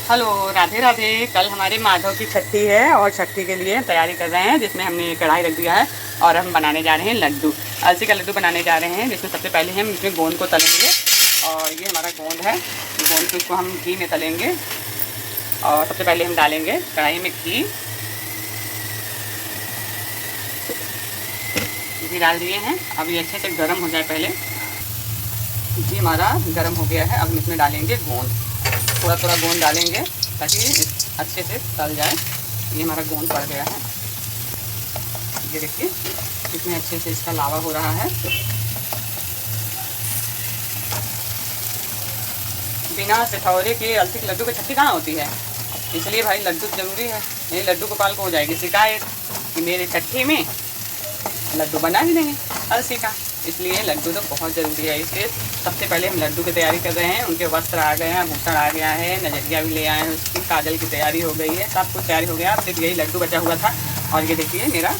Hello, Radhe Radhe. कल हमारे माधव की छठी है और छठी के लिए तैयारी कर रहे हैं, जिसमें हमने कढ़ाई रख दिया है और हम बनाने जा रहे हैं लड्डू। अलसी का लड्डू बनाने जा रहे हैं, जिसमें सबसे पहले हम इसमें गोंद को तलेंगे। और ये हमारा गोंद है, गोंद को इसको हम घी में तलेंगे। और सबसे पहले हम डालेंगे कढ़ाई में घी डाल दिए हैं। अब ये अच्छे से गर्म हो जाए। पहले घी हमारा गर्म हो गया है। अब हम इसमें डालेंगे गोंद, थोड़ा थोड़ा गोंद डालेंगे ताकि अच्छे से तल जाए। ये हमारा गोंद पड़ गया है, ये देखिए कितने अच्छे से इसका लावा हो रहा है। बिना सिथौरे के अलसी के लड्डू की छठी कहाँ होती है, इसलिए भाई लड्डू ज़रूरी है। नहीं लड्डू गोपाल को हो जाएगी शिकायत कि मेरे छठी में लड्डू बना ही नहीं अलसी का, इसलिए लड्डू तो बहुत ज़रूरी है। इसलिए सबसे पहले हम लड्डू की तैयारी कर रहे हैं। उनके वस्त्र आ गए हैं, आभूषण आ गया है, नजरिया भी ले आए हैं, उसकी काजल की तैयारी हो गई है, सब कुछ तैयारी हो गया। अब सिर्फ यही लड्डू बचा हुआ था और ये देखिए मेरा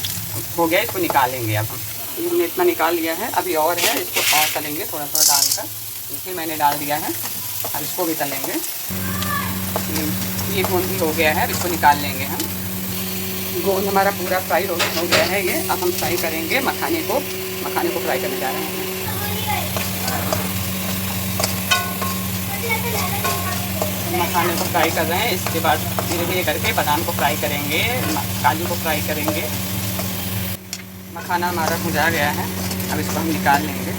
हो गया। इसको निकालेंगे अब हम, ये हमने इतना निकाल लिया है। अभी और है, इसको और तलेंगे थोड़ा थोड़ा डालकर। देखिए मैंने डाल दिया है, अब इसको भी तलेंगे। ये गोंद भी हो गया है, अब इसको निकाल लेंगे हम। गोंद हमारा पूरा फ्राई हो गया है ये। अब हम फ्राई करेंगे मखाने को फ्राई करने जा रहे हैं। मखाने को फ्राई कर रहे हैं। इसके बाद धीरे धीरे करके बादाम को फ्राई करेंगे, काजू को फ्राई करेंगे। मखाना हमारा भुजा गया है, अब इसको हम निकाल लेंगे।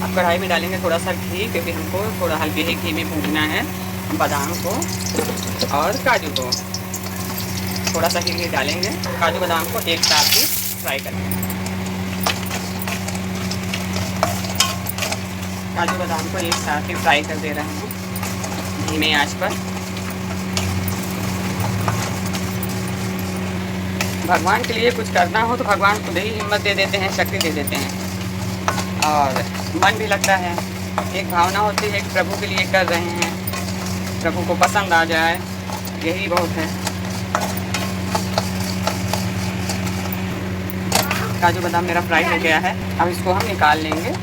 अब कढ़ाई में डालेंगे थोड़ा सा घी, क्योंकि हमको थोड़ा हल्के ही घी में भूनना है बादाम को और काजू को। थोड़ा सा घी डालेंगे, काजू बादाम को एक साथ ही फ्राई करेंगे। काजू बादाम को एक साथ ही फ्राई कर दे रहे हैं धीमे आंच पर। भगवान के लिए कुछ करना हो तो भगवान खुद ही हिम्मत दे देते हैं, शक्ति दे देते हैं और मन भी लगता है। एक भावना होती है कि प्रभु के लिए कर रहे हैं, प्रभु को पसंद आ जाए, यही बहुत है। काजू बादाम मेरा फ्राई हो गया है, अब इसको हम निकाल लेंगे।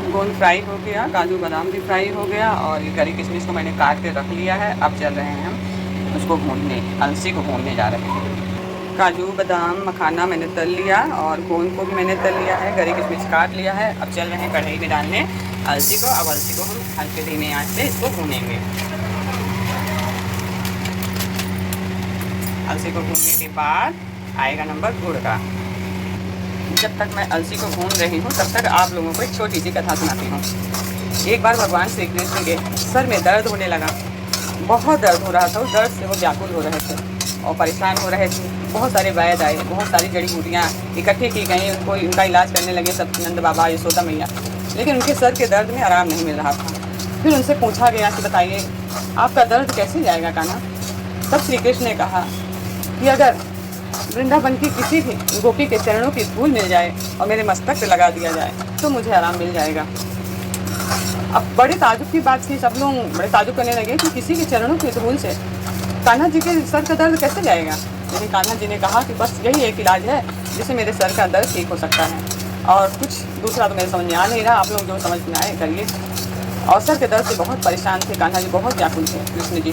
गोंद फ्राई हो गया, काजू बादाम भी फ्राई हो गया और ये करी किशमिश को मैंने काट के रख लिया है। अब चल रहे हैं हम उसको भूनने, अलसी को भूनने जा रहे हैं। काजू बादाम मखाना मैंने तल लिया और गोंद को भी मैंने तल लिया है, करी किशमिश काट लिया है। अब चल रहे हैं कढ़ाई में डालने अलसी को। अब अलसी को हम हल्के धीमे आंच से इसको भूनेंगे। अलसी को भूनने के बाद आएगा नंबर गुड़ का। जब तक मैं अलसी को भून रही हूँ तब तक आप लोगों को एक छोटी सी कथा सुनाती हूँ। एक बार भगवान श्री कृष्ण के सर में दर्द होने लगा, बहुत दर्द हो रहा था। उस दर्द से वो व्याकुल हो रहे थे और परेशान हो रहे थे। बहुत सारे वैद्य आए, बहुत सारी जड़ी बूटियाँ इकट्ठी की गई, उनका इलाज करने लगे सब, नंद बाबा, यशोदा मैया, लेकिन उनके सर के दर्द में आराम नहीं मिल रहा था। फिर उनसे पूछा गया कि बताइए आपका दर्द कैसे जाएगा कान्हा। तब श्री कृष्ण ने कहा कि अगर वृंदावन की किसी भी गोपी के चरणों की धूल मिल जाए और मेरे मस्तक पे लगा दिया जाए तो मुझे आराम मिल जाएगा। अब बड़े ताजुब की बात थी, सब लोग बड़े ताजुब करने लगे कि किसी के चरणों की धूल से कान्हा जी के सर का दर्द कैसे जाएगा। लेकिन कान्हा जी ने कहा कि बस यही एक इलाज है जिससे मेरे सर का दर्द ठीक हो सकता है, और कुछ दूसरा तो मेरे समझ में आ नहीं रहा, आप लोग जो समझ में आए करिए। और सर के दर्द से बहुत परेशान थे कान्हा जी, बहुत व्याकुल थे कृष्ण जी।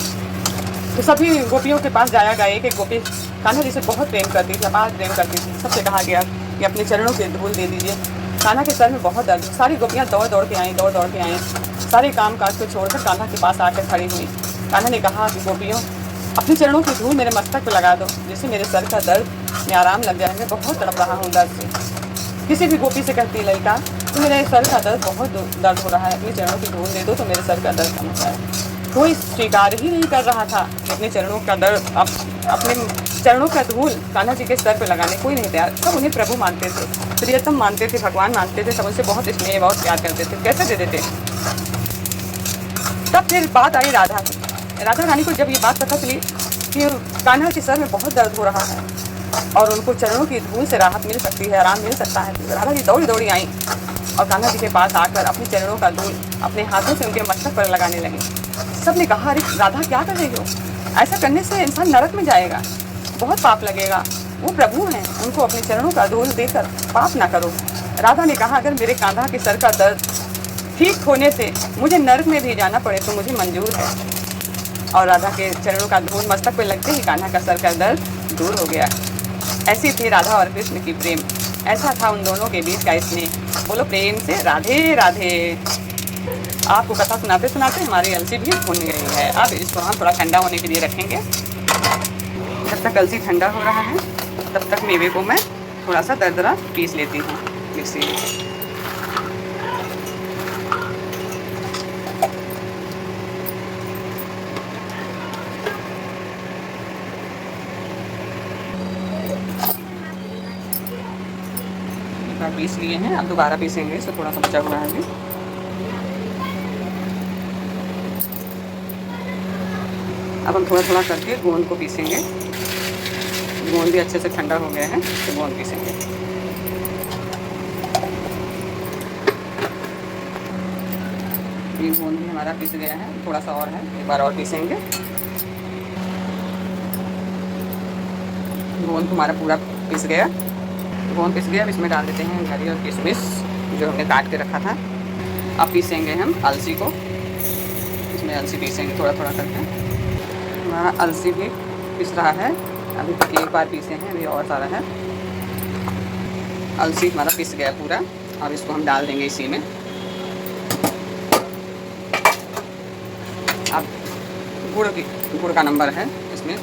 तो सभी गोपियों के पास जाया गया। एक गोपी कान्हा जी से बहुत प्रेम करती थी, अपार प्रेम करती थी। सबसे कहा गया कि अपने चरणों की धूल दे दीजिए। कान्हा के सर में बहुत दर्द। सारी गोपियाँ दौड़ दौड़ के आईं, सारे काम काज को छोड़कर कान्हा के पास आकर खड़ी हुई। कान्हा ने कहा कि गोपियों अपने चरणों की धूल मेरे मस्तक पर लगा दो, जिससे मेरे सर का दर्द में आराम लग जाए। मैं बहुत तड़प रहा हूँ दर्द से। किसी भी गोपी से कहती ललिता तो मेरे सर का दर्द बहुत दर्द हो रहा है, अपने चरणों की धूल दे दो तो मेरे सर का दर्द कम हो जाए। कोई स्वीकार ही नहीं कर रहा था कि अपने चरणों का दर्द, अपने चरणों का धूल कान्हा जी के सर पर लगाने कोई नहीं तैयार। सब उन्हें प्रभु मानते थे, प्रियतम मानते थे, भगवान मानते थे, सब उनसे बहुत स्नेह बहुत प्यार करते थे, कैसे दे देते। तब फिर बात आई राधा की। राधा रानी को जब ये बात पता चली कि कान्हा के सर में बहुत दर्द हो रहा है और उनको चरणों की धूल से राहत मिल सकती है, आराम मिल सकता है, तो राधा जी दौड़ी दौड़ी आई और कान्हा जी के पास आकर अपने चरणों का धूल अपने हाथों से उनके मस्तक पर लगाने लगी। सब ने कहा अरे राधा क्या कर रही हो, ऐसा करने से इंसान नरक में जाएगा, बहुत पाप लगेगा। वो प्रभु हैं, उनको अपने चरणों का धूल देकर पाप ना करो। राधा ने कहा अगर मेरे कान्हा के सर का दर्द ठीक होने से मुझे नर्क में भी जाना पड़े तो मुझे मंजूर है। और राधा के चरणों का धूल मस्तक पे लगते ही कान्हा का सर का दर्द दूर हो गया। ऐसी थी राधा और कृष्ण की प्रेम, ऐसा था उन दोनों के बीच का स्नेह। बोलो प्रेम से राधे राधे। आपको कथा सुनाते सुनाते हमारी अलसी भी भुन गई है। अब इसको हम थोड़ा ठंडा होने के लिए रखेंगे। जब तक अलसी ठंडा हो रहा है तब तक मेवे को मैं थोड़ा सा दरदरा पीस लेती हूँ मिक्सी में। पीस लिए हैं, अब दोबारा पीसेंगे, इससे थोड़ा सा बचा हुआ है अभी। अब हम थोड़ा थोड़ा करके गोंद को पीसेंगे। गोंद भी अच्छे से ठंडा हो गया है तो गोंद पीसेंगे। ये गोंद भी हमारा पीस गया है, थोड़ा सा और है, एक बार और पीसेंगे। गोंद हमारा पूरा पीस गया। गोंद पिस गया। अब इसमें डाल देते हैं हरी और किशमिश जो हमने काट के रखा था। अब पीसेंगे हम अलसी को, इसमें अलसी पीसेंगे थोड़ा थोड़ा करके। हमारा अलसी भी पिस रहा है, अभी तक एक बार पीसे हैं, अभी और सारा है। अलसी हमारा पिस गया पूरा। अब इसको हम डाल देंगे इसी में। अब गुड़ का नंबर है, इसमें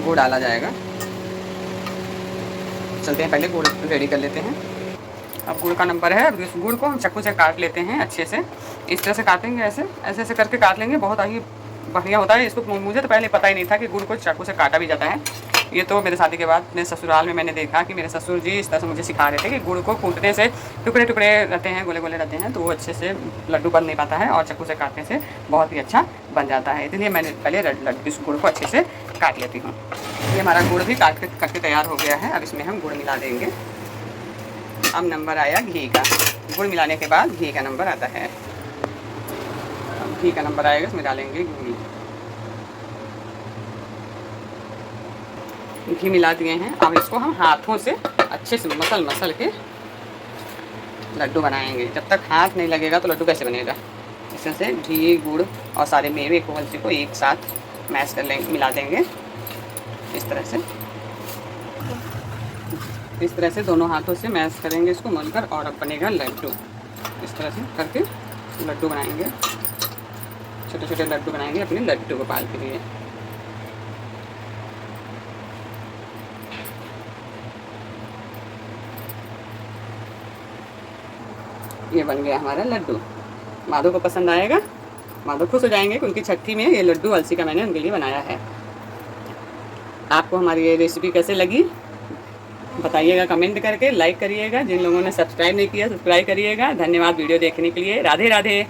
गुड़ डाला जाएगा। चलते हैं पहले गुड़ रेडी कर लेते हैं। अब गुड़ का नंबर है। अब इस गुड़ को हम चाकू से काट लेते हैं अच्छे से। इस तरह से काटेंगे, ऐसे ऐसे करके काट लेंगे, बहुत ही बढ़िया होता है। इसको मुझे तो पहले पता ही नहीं था कि गुड़ को चाकू से काटा भी जाता है। ये तो मेरे शादी के बाद मेरे ससुराल में मैंने देखा कि मेरे ससुर जी इस तरह से मुझे सिखा रहे थे कि गुड़ को कूटने से टुकड़े टुकड़े रहते हैं, गोले गोले रहते हैं, तो वो अच्छे से लड्डू बन नहीं पाता है और चाकू से काटने से बहुत ही अच्छा बन जाता है। इसलिए मैंने पहले इस गुड़ को अच्छे से काट लेती हूँ। ये हमारा गुड़ भी करके तैयार हो गया है। अब इसमें हम गुड़ मिला देंगे। अब नंबर आया घी का। गुड़ मिलाने के बाद घी का नंबर आता है। अब घी का नंबर आएगा, इसमें डालेंगे घी। घी मिला दिए हैं। अब इसको हम हाथों से अच्छे से मसल के लड्डू बनाएंगे। जब तक हाथ नहीं लगेगा तो लड्डू कैसे बनेगा। इस तरह से घी, गुड़ और सारे मेवे को अलसी को एक साथ मैश कर लेंगे, मिला देंगे इस तरह से दोनों हाथों से मैश करेंगे इसको मलकर, और अब बनेगा लड्डू। इस तरह से करके लड्डू बनाएंगे, छोटे छोटे लड्डू बनाएंगे अपने लड्डू गोपाल के लिए। ये बन गया हमारा लड्डू। माधव को पसंद आएगा, माधव खुश हो जाएंगे कि उनकी छठी में ये लड्डू अलसी का मैंने उनके लिए बनाया है। आपको हमारी ये रेसिपी कैसे लगी बताइएगा कमेंट करके, लाइक करिएगा। जिन लोगों ने सब्सक्राइब नहीं किया सब्सक्राइब करिएगा। धन्यवाद वीडियो देखने के लिए। राधे राधे।